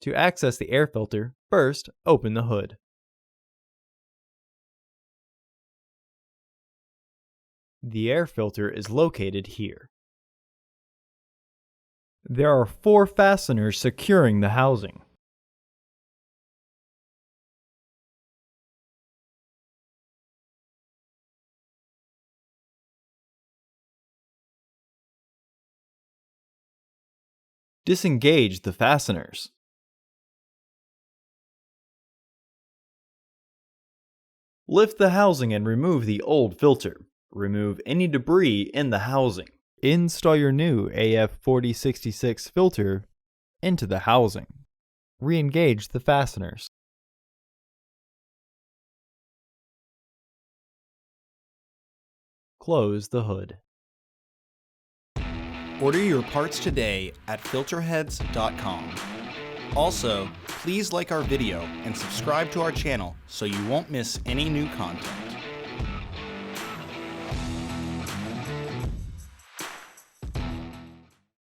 To access the air filter, first open the hood. The air filter is located here. There are 4 fasteners securing the housing. Disengage the fasteners. Lift the housing and remove the old filter. Remove any debris in the housing. Install your new AF4066 filter into the housing. Re-engage the fasteners. Close the hood. Order your parts today at filterheads.com. Also, please like our video and subscribe to our channel so you won't miss any new content.